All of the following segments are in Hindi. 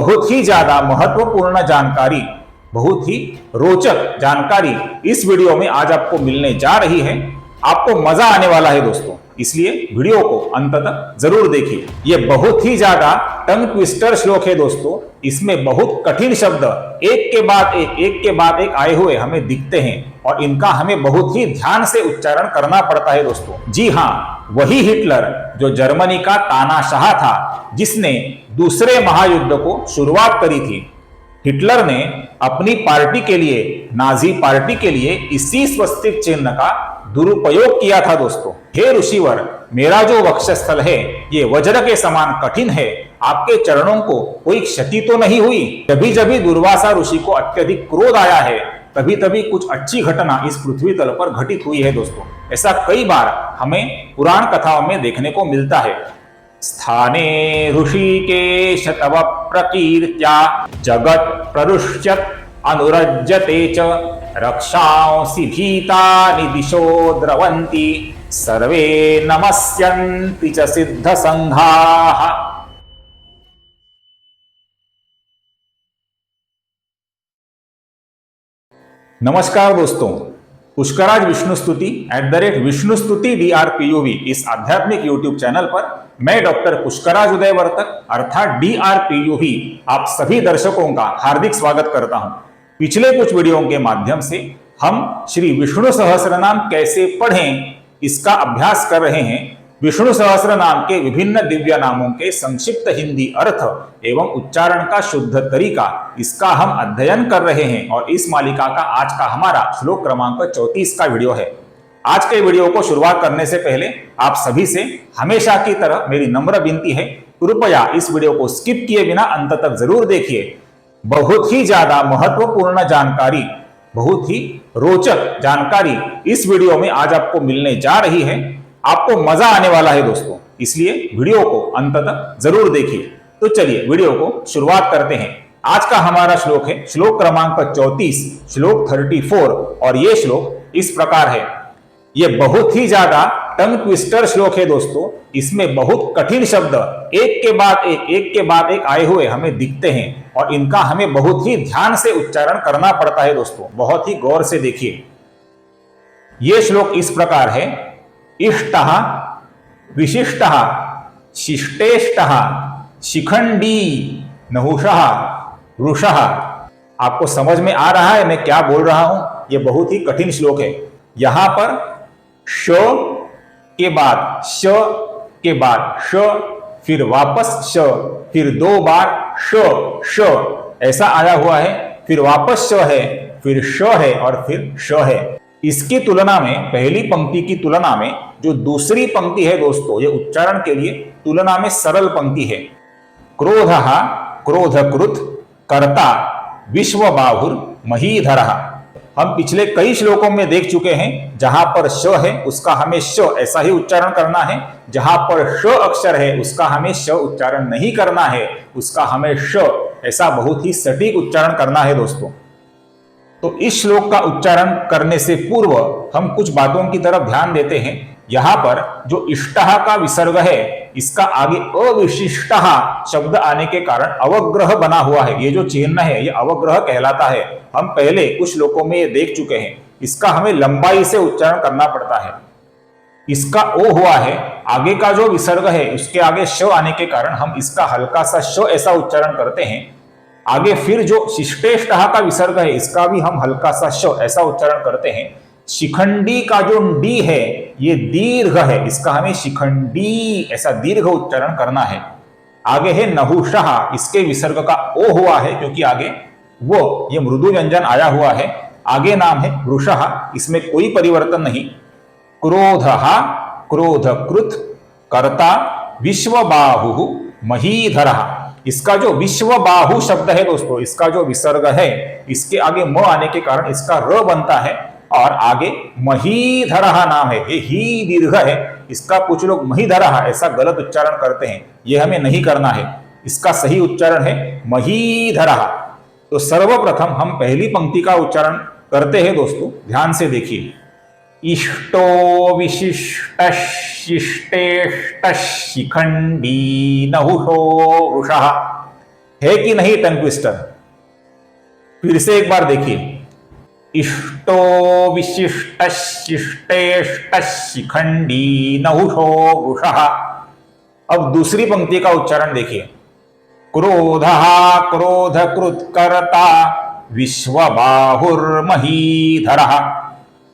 बहुत ही ज्यादा महत्वपूर्ण जानकारी, बहुत ही रोचक जानकारी इस वीडियो में आज आपको मिलने जा रही है। आपको मजा आने वाला है दोस्तों, इसलिए वीडियो को अंत तक जरूर देखिए। यह बहुत ही ज्यादा टंग ट्विस्टर श्लोक है दोस्तों। इसमें बहुत कठिन शब्द एक के बाद एक आए हुए हमें दिखते हैं और इनका हमें बहुत ही ध्यान से उच्चारण करना पड़ता है दोस्तों। जी हाँ, वही हिटलर जो जर्मनी का तानाशाह था, जिसने दूसरे महायुद्ध को शुरुआत करी थी। हिटलर ने अपनी पार्टी के लिए, नाजी पार्टी के लिए इसी स्वस्तिक चिन्ह का दुरुपयोग किया था दोस्तों। हे ऋषिवर, मेरा जो वक्षस्थल है ये वज्र के समान कठिन है, आपके चरणों को कोई क्षति तो नहीं हुई? जभी जभी दुर्वासा ऋषि को अत्यधिक क्रोध आया है, तभी तभी कुछ अच्छी घटना इस पृथ्वी तल पर घटित हुई है दोस्तों। ऐसा कई बार हमें पुराण कथाओं में देखने को मिलता है। स्थाने ऋषिकेश तव प्रकीर्त्या जगत प्ररुष्यत अनुरज्यते च रक्षांसि भीतानि दिशो द्रवन्ति सर्वे नमस्यन्ति च सिद्ध संघाः। नमस्कार दोस्तों, पुष्कराज विष्णुस्तुति @विष्णुस्तुति DRPUV इस आध्यात्मिक यूट्यूब चैनल पर मैं डॉक्टर पुष्कराज उदयवर्तक अर्थात DRPUV आप सभी दर्शकों का हार्दिक स्वागत करता हूं। पिछले कुछ वीडियो के माध्यम से हम श्री विष्णु सहस्रनाम कैसे पढ़ें इसका अभ्यास कर रहे हैं। विष्णु सहस्त्र नाम के विभिन्न दिव्य नामों के संक्षिप्त हिंदी अर्थ एवं उच्चारण का शुद्ध तरीका, इसका हम अध्ययन कर रहे हैं और इस मालिका का आज का हमारा श्लोक क्रमांक 34 का वीडियो है। आज के वीडियो को शुरुआत करने से पहले आप सभी से हमेशा की तरह मेरी नम्र विनती है, कृपया इस वीडियो को स्किप किए बिना अंत तक जरूर देखिए। बहुत ही ज्यादा महत्वपूर्ण जानकारी, बहुत ही रोचक जानकारी इस वीडियो में आज आपको मिलने जा रही है। आपको मजा आने वाला है दोस्तों, इसलिए वीडियो को अंत तक जरूर देखिए। तो चलिए वीडियो को शुरुआत करते हैं। आज का हमारा श्लोक है श्लोक क्रमांक 34, श्लोक 34 और ये श्लोक इस प्रकार है। ये बहुत ही ज्यादा टंग ट्विस्टर श्लोक है दोस्तों। इसमें बहुत कठिन शब्द एक के बाद एक आए हुए हमें दिखते हैं और इनका हमें बहुत ही ध्यान से उच्चारण करना पड़ता है दोस्तों। बहुत ही गौर से देखिए। यह श्लोक इस प्रकार है। इष्टः विशिष्टः शिष्टेष्टः शिखंडी नहुषः वृषः। आपको समझ में आ रहा है मैं क्या बोल रहा हूं? यह बहुत ही कठिन श्लोक है। यहां पर श के बाद श, फिर वापस श, फिर 2 बार श ऐसा आया हुआ है, फिर वापस श है, फिर श है और फिर श है। इसकी तुलना में, पहली पंक्ति की तुलना में जो दूसरी पंक्ति है दोस्तों, ये उच्चारण के लिए तुलना में सरल पंक्ति है। क्रोधः क्रोधकृत कर्ता विश्वबाहुर महीधरः। हम पिछले कई श्लोकों में देख चुके हैं, जहां पर श है उसका हमें श ऐसा ही उच्चारण करना है, जहां पर श अक्षर है उसका हमें श उच्चारण नहीं करना है, उसका हमें श ऐसा बहुत ही सटीक उच्चारण करना है दोस्तों। तो इस श्लोक का उच्चारण करने से पूर्व हम कुछ बातों की तरफ ध्यान देते हैं। यहां पर जो इष्टः का विसर्ग है, इसका आगे अविशिष्टः शब्द आने के कारण अवग्रह बना हुआ है। ये जो चिन्ह है ये अवग्रह कहलाता है। हम पहले कुछ श्लोकों में ये देख चुके हैं। इसका हमें लंबाई से उच्चारण करना पड़ता है। इसका ओ हुआ है, आगे का जो विसर्ग है उसके आगे श आने के कारण हम इसका हल्का सा श ऐसा उच्चारण करते हैं। आगे फिर जो शिष्टेष्टः का विसर्ग है इसका भी हम हल्का सा श ऐसा उच्चारण करते हैं। शिखंडी का जो डी है ये दीर्घ है, इसका हमें शिखंडी ऐसा दीर्घ उच्चारण करना है। आगे है नहुषः, इसके विसर्ग का ओ हुआ है क्योंकि आगे वो ये मृदु व्यंजन आया हुआ है। आगे नाम है वृषः, इसमें कोई परिवर्तन नहीं। क्रोधः क्रोधकृत कर्ता विश्वबाहु महीधरः। इसका जो विश्वबाहु शब्द है दोस्तों, इसका जो विसर्ग है इसके आगे म आने के कारण इसका र बनता है और आगे महीधरः नाम है। ये ही दीर्घ है, इसका कुछ लोग महीधरः ऐसा गलत उच्चारण करते हैं, यह हमें नहीं करना है। इसका सही उच्चारण है महीधरः। तो सर्वप्रथम हम पहली पंक्ति का उच्चारण करते हैं दोस्तों, ध्यान से देखिए। इष्टो विशिष्ट शिष्टेष्ट शिखंडी नहुषो वृषः। है कि नहीं टंग ट्विस्टर? फिर से एक बार देखिए, इष्टो विशिष्ट शिष्टेष्ट शिखंडी नहुषो वृषः। अब दूसरी पंक्ति का उच्चारण देखिए, क्रोधः क्रोधकृत्कर्ता विश्वबाहुर्महीधरः।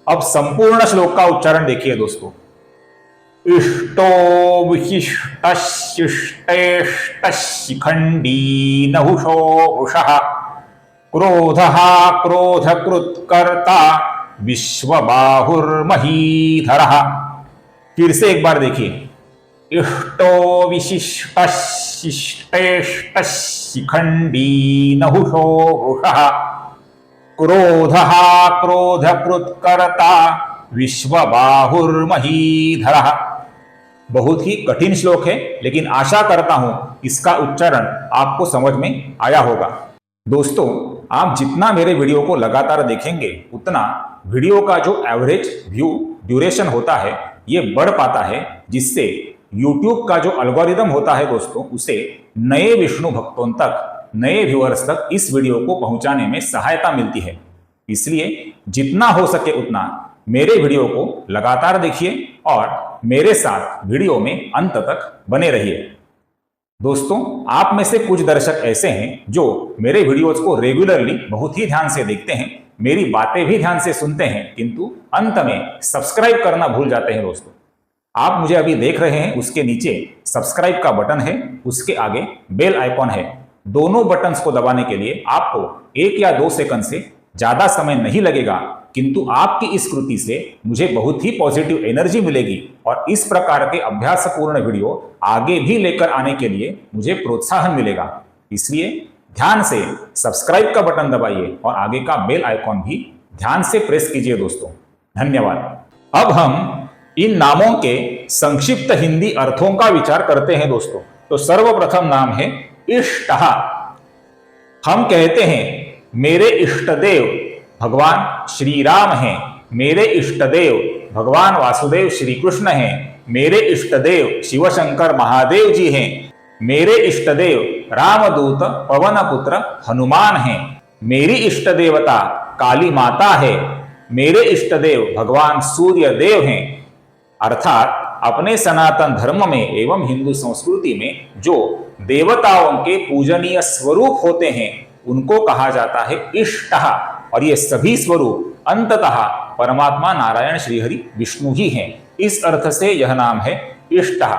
अब संपूर्ण श्लोक का उच्चारण देखिए दोस्तों, इष्टो विशिष्ट शिष्टेष्ट शिखंडी नहुषो वृषः, क्रोधः क्रोधकृत्कर्ता विश्वबाहुर्महीधरः। फिर से एक बार देखिए, इष्टो विशिष्ट शिष्टेष्ट शिखंडी नहुषो वृषः, क्रोधः क्रोधकृत्कर्ता विश्वबाहुर्महीधरः। बहुत ही कठिन श्लोक है, लेकिन आशा करता हूं इसका उच्चारण आपको समझ में आया होगा। दोस्तों, आप जितना मेरे वीडियो को लगातार देखेंगे उतना वीडियो का जो एवरेज व्यू ड्यूरेशन होता है ये बढ़ पाता है, जिससे YouTube का जो एल्गोरिदम होता है दोस्तों, उसे नए विष्णु भक्तों तक, नए व्यूअर्स तक इस वीडियो को पहुंचाने में सहायता मिलती है। इसलिए जितना हो सके उतना मेरे वीडियो को लगातार देखिए और मेरे साथ वीडियो में अंत तक बने रहिए। दोस्तों, आप में से कुछ दर्शक ऐसे हैं जो मेरे वीडियोज को रेगुलरली बहुत ही ध्यान से देखते हैं, मेरी बातें भी ध्यान से सुनते हैं, किंतु अंत में सब्सक्राइब करना भूल जाते हैं। दोस्तों, आप मुझे अभी देख रहे हैं, उसके नीचे सब्सक्राइब का बटन है, उसके आगे बेल आइकॉन है। दोनों बटन्स को दबाने के लिए आपको 1 या 2 सेकंड से ज्यादा समय नहीं लगेगा, किंतु आपकी इस कृति से मुझे बहुत ही पॉजिटिव एनर्जी मिलेगी और इस प्रकार के अभ्यासपूर्ण वीडियो आगे भी लेकर आने के लिए मुझे प्रोत्साहन मिलेगा। इसलिए ध्यान से सब्सक्राइब का बटन दबाइए और आगे का बेल आइकॉन भी ध्यान से प्रेस कीजिए। दोस्तों, धन्यवाद। अब हम इन नामों के संक्षिप्त हिंदी अर्थों का विचार करते हैं। दोस्तों, तो सर्वप्रथम नाम है इष्टः। हम कहते हैं मेरे इष्टदेव भगवान श्री राम हैं, मेरे इष्टदेव भगवान वासुदेव श्री कृष्ण हैं, मेरे इष्टदेव शिवशंकर महादेव जी हैं, मेरे इष्टदेव रामदूत पवन पुत्र हनुमान हैं, मेरी इष्ट देवता काली माता है, मेरे इष्टदेव भगवान सूर्य देव हैं। अर्थात अपने सनातन धर्म में एवं हिंदू संस्कृति में जो देवताओं के पूजनीय स्वरूप होते हैं उनको कहा जाता है इष्टः, और ये सभी स्वरूप अंततः परमात्मा नारायण श्रीहरि विष्णु ही हैं। इस अर्थ से यह नाम है इष्टः।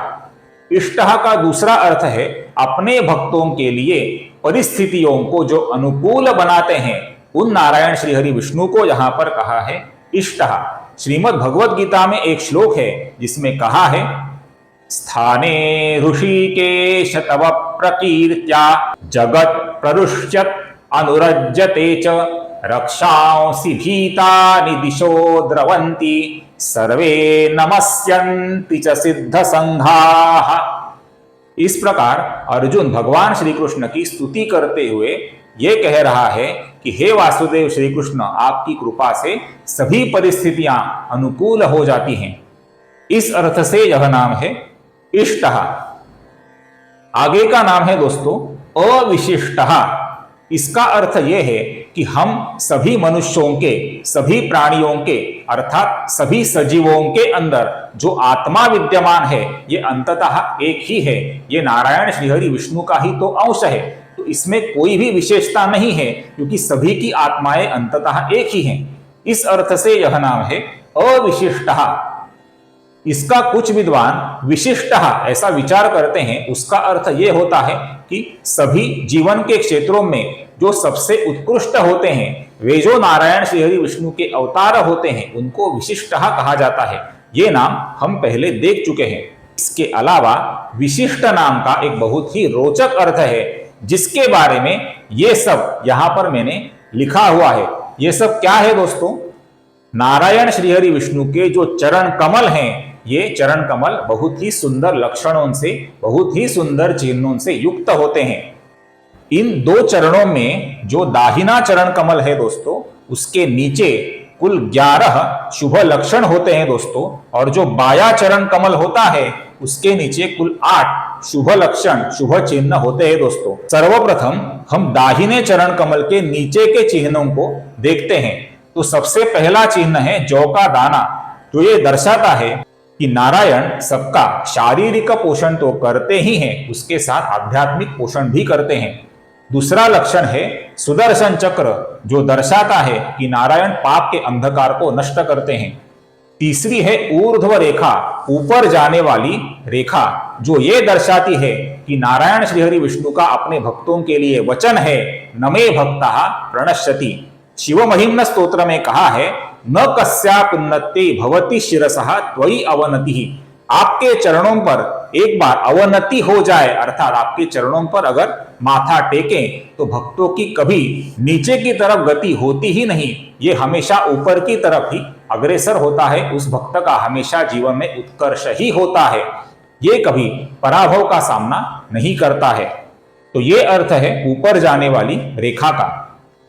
इष्टः का दूसरा अर्थ है अपने भक्तों के लिए परिस्थितियों को जो अनुकूल बनाते हैं, उन नारायण श्रीहरि विष्णु को यहां पर कहा है इष्टः। श्रीमद् भगवद गीता में एक श्लोक है जिसमें कहा है, स्थाने ऋषिकेश तव प्रकीर्त्या जगत प्ररुष्यत अनुरज्यते च रक्षांसि भीतानि दिशो द्रवन्ति सर्वे नमस्यन्ति च सिद्ध संघाः। इस प्रकार अर्जुन भगवान श्री कृष्ण की स्तुति करते हुए ये कह रहा है कि हे वासुदेव श्री कृष्ण, आपकी कृपा से सभी परिस्थितियां अनुकूल हो जाती हैं। इस अर्थ से यह नाम है इष्टः। आगे का नाम है दोस्तों अविशिष्टः। इसका अर्थ यह है कि हम सभी मनुष्यों के, सभी प्राणियों के अर्थात सभी सजीवों के अंदर जो आत्मा विद्यमान है ये अंततः एक ही है, ये नारायण श्रीहरि विष्णु का ही तो अंश है। तो इसमें कोई भी विशेषता नहीं है क्योंकि सभी की आत्माएं अंततः एक ही हैं। इस अर्थ से यह नाम है अविशिष्टः। इसका कुछ विद्वान विशिष्टः ऐसा विचार करते हैं, उसका अर्थ यह होता है कि सभी जीवन के क्षेत्रों में जो सबसे उत्कृष्ट होते हैं, वे जो नारायण श्रीहरि विष्णु के अवतार होते हैं, उनको विशिष्टः कहा जाता है। ये नाम हम पहले देख चुके हैं। इसके अलावा विशिष्ट नाम का एक बहुत ही रोचक अर्थ है जिसके बारे में ये सब यहां पर मैंने लिखा हुआ है। ये सब क्या है दोस्तों? नारायण श्रीहरि विष्णु के जो चरण कमल हैं, ये चरण कमल बहुत ही सुंदर लक्षणों से, बहुत ही सुंदर चिन्हों से युक्त होते हैं। इन 2 चरणों में जो दाहिना चरण कमल है दोस्तों, उसके नीचे कुल 11 शुभ लक्षण होते हैं दोस्तों, और जो बाया चरण कमल होता है उसके नीचे कुल 8 शुभ लक्षण, शुभ चिन्ह होते हैं दोस्तों। सर्वप्रथम हम दाहिने चरण कमल के नीचे के चिन्हों को देखते हैं। तो सबसे पहला चिन्ह है जौ का दाना, जो ये दर्शाता है कि नारायण सबका शारीरिक पोषण तो करते ही हैं, उसके साथ आध्यात्मिक पोषण भी करते हैं। दूसरा लक्षण है सुदर्शन चक्र, जो दर्शाता है कि नारायण पाप के अंधकार को नष्ट करते हैं। तीसरी है ऊर्ध्व रेखा, ऊपर जाने वाली रेखा, जो ये दर्शाती है कि नारायण श्रीहरि विष्णु का अपने भक्तों के लिए वचन है, नमे भक्ता प्रणश्यति। शिव महिम्न स्तोत्र में कहा है, न कस्यापुन्नते भवति शिरसः त्वयि अवनति। आपके चरणों पर एक बार अवनति हो जाए, अर्थात आपके चरणों पर अगर माथा टेकें तो भक्तों की कभी नीचे की तरफ गति होती ही नहीं, ये हमेशा ऊपर की तरफ ही अग्रसर होता है। उस भक्त का हमेशा जीवन में उत्कर्ष ही होता है, ये कभी पराभव का सामना नहीं करता है। तो ये अर्थ है ऊपर जाने वाली रेखा का।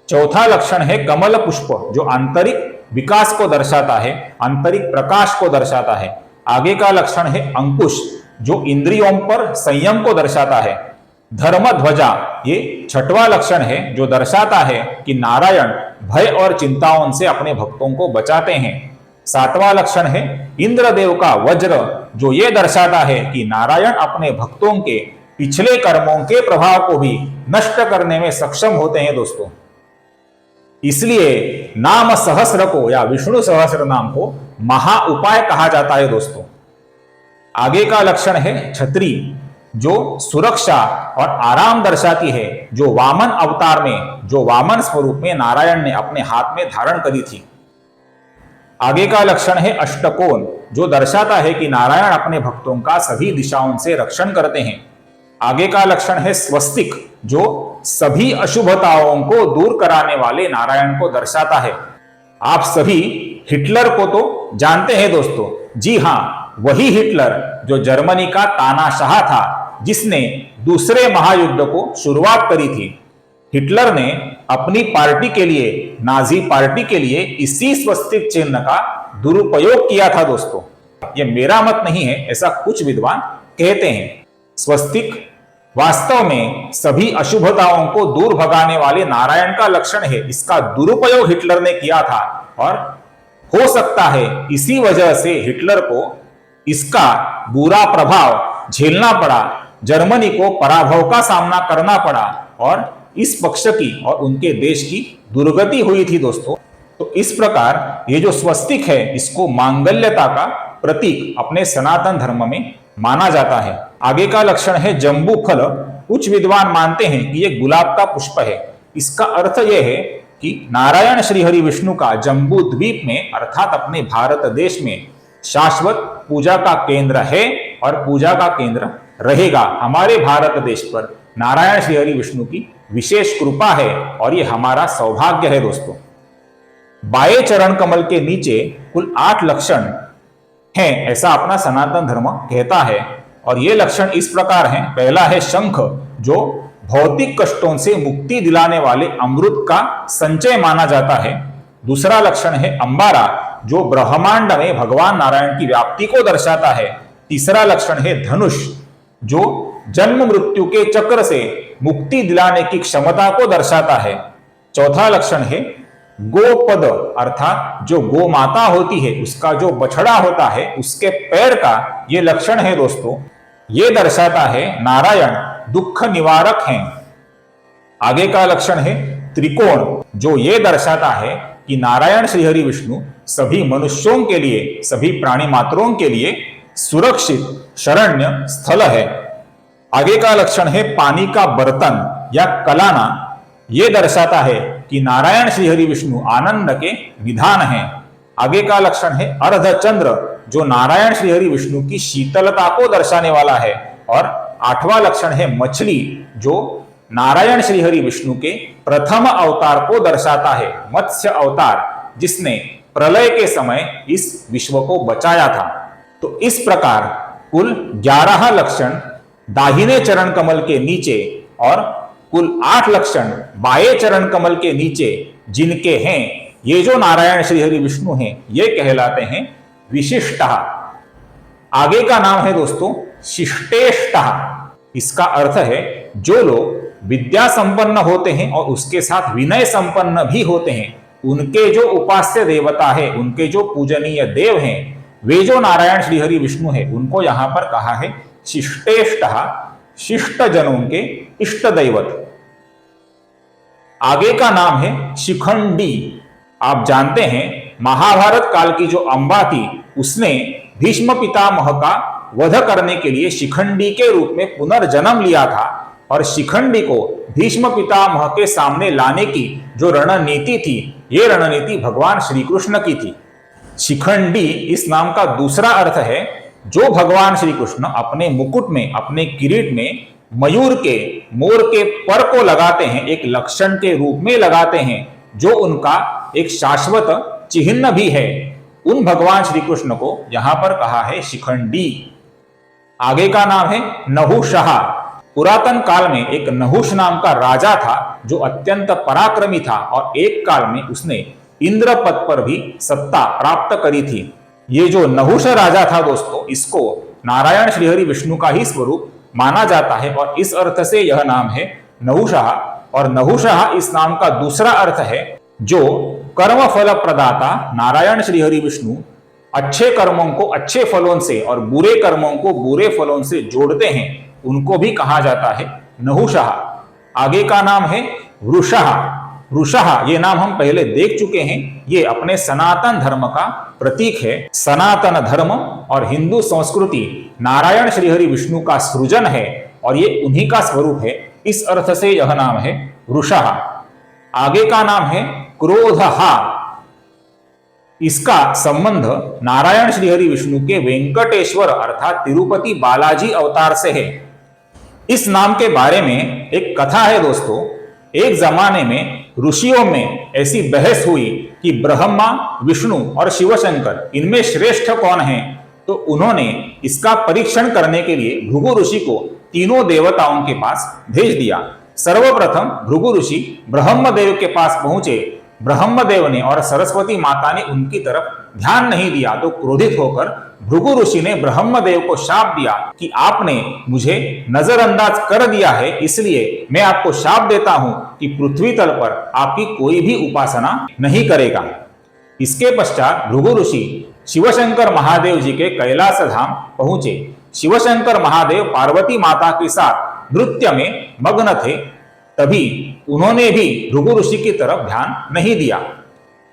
चौथा लक्षण है कमल पुष्प, जो आंतरिक विकास को दर्शाता है, आंतरिक प्रकाश को दर्शाता है। आगे का लक्षण है अंकुश, जो इंद्रियों पर संयम को दर्शाता है। धर्म ध्वजा, ये छठवां लक्षण है, जो दर्शाता है कि नारायण भय और चिंताओं से अपने भक्तों को बचाते हैं। सातवां लक्षण है इंद्रदेव का वज्र, जो ये दर्शाता है कि नारायण अपने भक्तों के पिछले कर्मों के प्रभाव को भी नष्ट करने में सक्षम होते हैं दोस्तों। इसलिए नाम सहस्र को या विष्णु सहस्र नाम को महा उपाय कहा जाता है दोस्तों। आगे का लक्षण है छतरी, जो सुरक्षा और आराम दर्शाती है, जो वामन अवतार में, जो वामन स्वरूप में नारायण ने अपने हाथ में धारण करी थी। आगे का लक्षण है अष्टकोण, जो दर्शाता है कि नारायण अपने भक्तों का सभी दिशाओं से रक्षण करते हैं। आगे का लक्षण है स्वस्तिक, जो सभी अशुभताओं को दूर कराने वाले नारायण को दर्शाता है। आप सभी हिटलर को तो जानते हैं दोस्तों। जी हाँ, वही हिटलर जो जर्मनी का तानाशाह था, जिसने दूसरे महायुद्ध को शुरुआत करी थी। हिटलर ने अपनी पार्टी के लिए, नाजी पार्टी के लिए इसी स्वस्तिक चिन्ह का दुरुपयोग किया था दोस्तों। ये मेरा मत नहीं है, ऐसा कुछ विद्वान कहते हैं। स्वस्तिक वास्तव में सभी अशुभताओं को दूर भगाने वाले नारायण का लक्षण है। इसका दुरुपयोग हिटलर ने किया था और हो सकता है इसी वजह से हिटलर को इसका बुरा प्रभाव झेलना पड़ा, जर्मनी को पराभव का सामना करना पड़ा और इस पक्ष की और उनके देश की दुर्गति हुई थी दोस्तों। तो इस प्रकार ये जो स्वस्तिक है, इसको मांगल्यता का प्रतीक अपने सनातन धर्म में माना जाता है। आगे का लक्षण है जम्बू फल। कुछ विद्वान मानते हैं कि यह गुलाब का पुष्प है। इसका अर्थ यह है कि नारायण श्रीहरि विष्णु का जम्बू द्वीप में, अर्थात अपने भारत देश में शाश्वत पूजा का केंद्र है और पूजा का केंद्र रहेगा। हमारे भारत देश पर नारायण श्रीहरि विष्णु की विशेष कृपा है और ये हमारा सौभाग्य है दोस्तों। बाएं चरण कमल के नीचे कुल 8 लक्षण हैं, ऐसा अपना सनातन धर्म कहता है और ये लक्षण इस प्रकार हैं। पहला है शंख, जो भौतिक कष्टों से मुक्ति दिलाने वाले अमृत का संचय माना जाता है। दूसरा लक्षण है अंबारा, जो ब्रह्मांड में भगवान नारायण की व्याप्ति को दर्शाता है। तीसरा लक्षण है धनुष, जो जन्म मृत्यु के चक्र से मुक्ति दिलाने की क्षमता को दर्शाता है। चौथा लक्षण है गोपद, अर्थात जो गो माता होती है, उसका जो बछड़ा होता है, उसके पैर का ये लक्षण है दोस्तों। ये दर्शाता है नारायण दुख निवारक हैं। आगे का लक्षण है त्रिकोण, जो ये दर्शाता है कि नारायण श्रीहरि विष्णु सभी मनुष्यों के लिए, सभी प्राणी मात्रों के लिए सुरक्षित शरण्य स्थल है। आगे का लक्षण है पानी का बर्तन या कलाना। यह दर्शाता है कि नारायण श्रीहरि विष्णु आनंद के निधान हैं। आगे का लक्षण है अर्धचंद्र, जो नारायण श्रीहरि विष्णु की शीतलता को दर्शाने वाला है। और आठवां लक्षण है मछली, जो नारायण श्रीहरि विष्णु के प्रथम अवतार को दर्शाता है, मत्स्य अवतार, जिसने प्रलय के समय इस विश्व को बचाया था। तो इस प्रकार कुल 11 लक्षण दाहिने चरण कमल के नीचे और कुल 8 लक्षण बाएं चरण कमल के नीचे जिनके हैं, ये जो नारायण श्रीहरि विष्णु हैं, ये कहलाते हैं विशिष्टः। आगे का नाम है दोस्तों शिष्टेष्टः। इसका अर्थ है जो लोग विद्या संपन्न होते हैं और उसके साथ विनय संपन्न भी होते हैं, उनके जो उपास्य देवता है, उनके जो पूजनीय देव हैं, वे जो नारायण श्री हरि विष्णु है, उनको यहां पर कहा है शिष्टेष्ट, शिष्ट जनों के इष्ट दैवत। आगे का नाम है शिखंडी। आप जानते हैं महाभारत काल की जो अंबा थी, उसने भीष्म पितामह का वध करने के लिए शिखंडी के रूप में पुनर्जन्म लिया था, और शिखंडी को भीष्म पितामह के सामने लाने की जो रणनीति थी, ये रणनीति भगवान श्री कृष्ण की थी। शिखंडी इस नाम का दूसरा अर्थ है जो भगवान श्री कृष्ण अपने मुकुट में, अपने किरीट में मयूर के, मोर के पर को लगाते हैं, एक लक्षण के रूप में लगाते हैं, जो उनका एक शाश्वत चिन्ह भी है। उन भगवान श्री कृष्ण को यहां पर कहा है शिखंडी। आगे का नाम है नहुषः। पुरातन काल में एक नहुष नाम का राजा था जो अत्यंत पराक्रमी था, और एक काल में उसने इंद्र पद पर भी सत्ता प्राप्त करी थी। ये जो नहुष राजा था दोस्तों, इसको नारायण श्रीहरि विष्णु का ही स्वरूप माना जाता है, और इस अर्थ से यह नाम है नहुषः। और नहुषः इस नाम का दूसरा अर्थ है जो कर्म फल प्रदाता नारायण श्रीहरि विष्णु अच्छे कर्मों को अच्छे फलों से और बुरे कर्मों को बुरे फलों से जोड़ते हैं, उनको भी कहा जाता है नहुषः। आगे का नाम है वृषः। वृषः ये नाम हम पहले देख चुके हैं, ये अपने सनातन धर्म का प्रतीक है। सनातन धर्म और हिंदू संस्कृति नारायण श्रीहरि विष्णु का सृजन है, और ये उन्हीं का स्वरूप है, इस अर्थ से यह नाम है वृषः। आगे का नाम है क्रोधः। इसका संबंध नारायण श्रीहरि विष्णु के वेंकटेश्वर अर्थात तिरुपति बालाजी अवतार से है। इस नाम के बारे में एक कथा है दोस्तों। एक जमाने में ऋषियों में ऐसी बहस हुई कि ब्रह्मा, विष्णु और शिवशंकर इनमें श्रेष्ठ कौन है। तो उन्होंने इसका परीक्षण करने के लिए भृगु ऋषि को तीनों देवताओं के पास भेज दिया। सर्वप्रथम भृगु ऋषि ब्रह्मदेव के पास पहुंचे। ब्रह्मदेव ने और सरस्वती माता ने उनकी तरफ ध्यान नहीं दिया, तो क्रोधित होकर भृगु ऋषि ने ब्रह्मदेव को शाप दिया कि आपने मुझे नजरअंदाज कर दिया है, इसलिए मैं आपको शाप देता हूं कि पृथ्वी तल पर आपकी कोई भी उपासना नहीं करेगा। इसके पश्चात भृगु ऋषि शिवशंकर महादेव जी के कैलाश धाम पहुंचे। शिवशंकर महादेव पार्वती माता के साथ नृत्य में मग्न थे, तभी उन्होंने भी भृगु ऋषि की तरफ ध्यान नहीं दिया।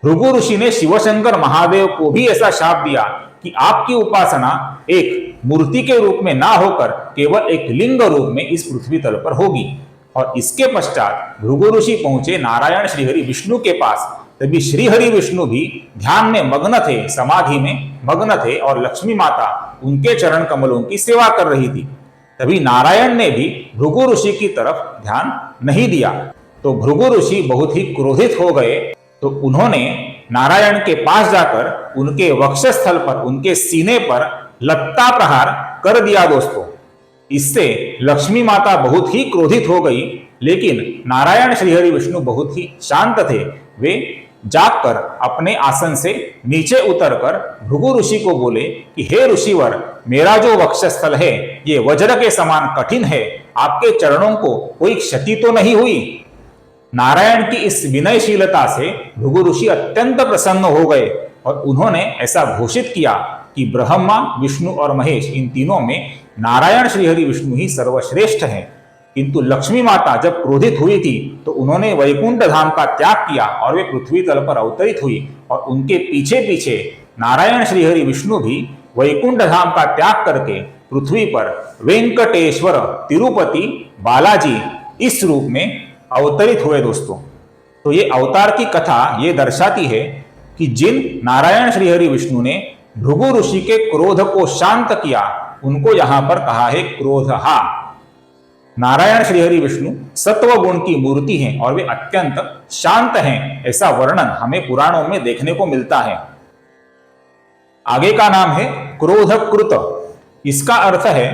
भृगु ऋषि ने शिवशंकर महादेव को भी ऐसा शाप दिया कि आपकी उपासना एक मूर्ति के रूप में ना होकर केवल एक लिंग रूप में इस पृथ्वी तल पर होगी। और इसके पश्चात भृगु ऋषि पहुंचे नारायण श्रीहरि विष्णु के पास। तभी श्रीहरि विष्णु भी ध्यान में मग्न थे, समाधि में मग्न थे, और लक्ष्मी माता उनके चरण कमलों की सेवा कर रही थी। तभी नारायण ने भी भृगु ऋषि की तरफ ध्यान नहीं दिया, तो भृगु ऋषि बहुत ही क्रोधित हो गए। तो उन्होंने नारायण के पास जाकर उनके वक्षस्थल पर, उनके सीने पर लत्ता प्रहार कर दिया दोस्तों। इससे लक्ष्मी माता बहुत ही क्रोधित हो गई, लेकिन नारायण श्रीहरि विष्णु बहुत ही शांत थे। वे जाकर अपने आसन से नीचे उतरकर भृगु ऋषि को बोले कि हे ऋषिवर, मेरा जो वक्षस्थल है ये वज्र के समान कठिन है, आपके चरणों को कोई क्षति तो नहीं हुई। नारायण की इस विनयशीलता से भृगु ऋषि अत्यंत प्रसन्न हो गए, और उन्होंने ऐसा घोषित किया कि ब्रह्मा, विष्णु और महेश, इन तीनों में नारायण श्रीहरि विष्णु ही सर्वश्रेष्ठ हैं। किंतु लक्ष्मी माता जब क्रोधित हुई थी तो उन्होंने वैकुंठ धाम का त्याग किया और वे पृथ्वी तल पर अवतरित हुई, और उनके पीछे पीछे नारायण श्रीहरि विष्णु भी वैकुंठ धाम का त्याग करके पृथ्वी पर वेंकटेश्वर, तिरुपति बालाजी इस रूप में अवतरित हुए दोस्तों। तो ये अवतार की कथा ये दर्शाती है कि जिन नारायण श्रीहरि विष्णु ने भृगु ऋषि के क्रोध को शांत किया, उनको यहां पर कहा है क्रोधहा। नारायण श्रीहरि विष्णु सत्व गुण की मूर्ति हैं और वे अत्यंत शांत हैं, ऐसा वर्णन हमें पुराणों में देखने को मिलता है। आगे का नाम है क्रोधकृत। इसका अर्थ है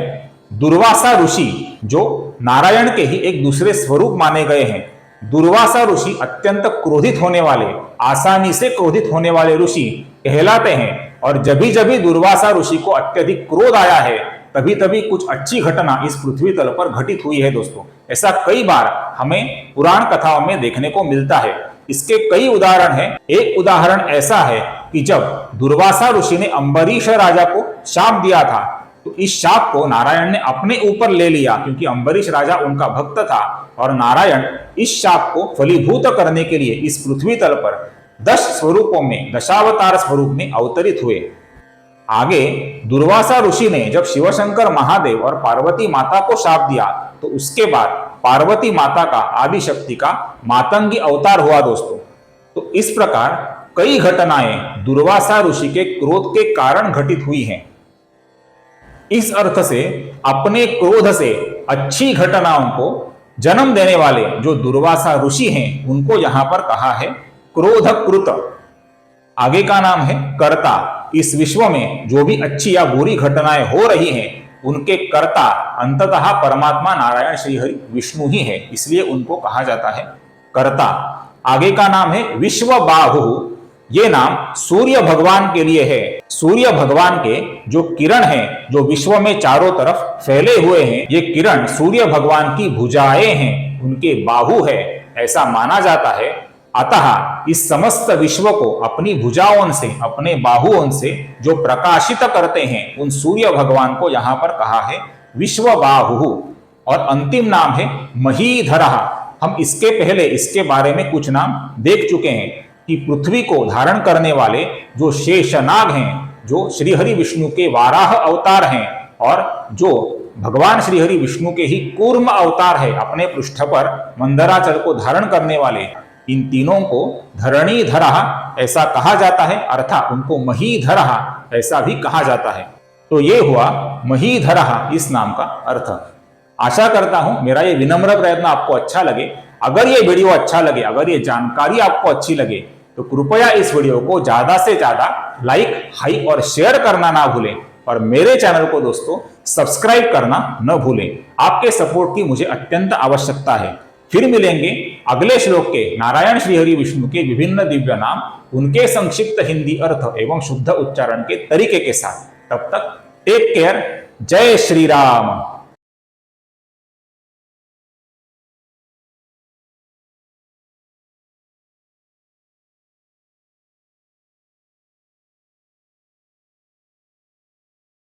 दुर्वासा ऋषि, जो नारायण के ही एक दूसरे स्वरूप माने गए हैं। दुर्वासा ऋषि अत्यंत क्रोधित होने वाले, आसानी से क्रोधित होने वाले ऋषि कहलाते हैं, और जब भी दुर्वासा ऋषि को अत्यधिक क्रोध आया है तभी तभी कुछ अच्छी घटना इस पृथ्वी तल पर घटित हुई है दोस्तों। ऐसा कई बार हमें पुराण कथाओं में देखने को मिलता है। इसके कई उदाहरण हैं। एक उदाहरण ऐसा है कि जब दुर्वासा ऋषि ने अम्बरीश राजा को शाप दिया था, तो इस शाप को नारायण ने अपने ऊपर ले लिया, क्योंकि अम्बरीश राजा उनका भक्त था और नारायण इस शाप को फलीभूत करने के लिए इस पृथ्वी तल पर 10 स्वरूपों में, दशावतार स्वरूप में अवतरित हुए। आगे दुर्वासा ऋषि ने जब शिवशंकर महादेव और पार्वती माता को शाप दिया, तो उसके बाद पार्वती माता का, आदि शक्ति का मातंगी अवतार हुआ दोस्तों। तो इस प्रकार कई घटनाएं दुर्वासा ऋषि के क्रोध के कारण घटित हुई हैं। इस अर्थ से अपने क्रोध से अच्छी घटनाओं को जन्म देने वाले जो दुर्वासा ऋषि हैं, उनको यहां पर कहा है क्रोधकृत। आगे का नाम है कर्ता। इस विश्व में जो भी अच्छी या बुरी घटनाएं हो रही हैं, उनके कर्ता अंततः परमात्मा नारायण श्री हरि विष्णु ही है, इसलिए उनको कहा जाता है कर्ता। आगे का नाम है विश्वबाहु। ये नाम सूर्य भगवान के लिए है। सूर्य भगवान के जो किरण हैं, जो विश्व में चारों तरफ फैले हुए हैं, ये किरण सूर्य भगवान की भुजाएं हैं, उनके बाहु है, ऐसा माना जाता है। अतः इस समस्त विश्व को अपनी भुजाओं से, अपने बाहुओं से जो प्रकाशित करते हैं, उन सूर्य भगवान को यहां पर कहा है विश्वबाहु। और अंतिम नाम है महीधरः। हम इसके पहले इसके बारे में कुछ नाम देख चुके हैं कि पृथ्वी को धारण करने वाले जो शेषनाग हैं, जो श्रीहरि विष्णु के वाराह अवतार हैं, और जो भगवान श्रीहरि विष्णु के ही कूर्म अवतार है, अपने पृष्ठ पर मंदराचल को धारण करने वाले, इन तीनों को धरणीधरः ऐसा कहा जाता है, अर्थात उनको महीधरः ऐसा भी कहा जाता है। तो ये हुआ महीधरः इस नाम का अर्थ। आशा करता हूं मेरा ये विनम्र प्रयत्न आपको अच्छा लगे। अगर ये वीडियो अच्छा लगे, अगर ये जानकारी आपको अच्छी लगे, तो कृपया इस वीडियो को ज्यादा से ज्यादा लाइक, हाई और शेयर करना ना भूलें, और मेरे चैनल को दोस्तों सब्सक्राइब करना न भूलें। आपके सपोर्ट की मुझे अत्यंत आवश्यकता है। फिर मिलेंगे अगले श्लोक के नारायण श्रीहरि विष्णु के विभिन्न दिव्य नाम, उनके संक्षिप्त हिंदी अर्थ एवं शुद्ध उच्चारण के तरीके के साथ। तब तक टेक केयर। जय श्री राम।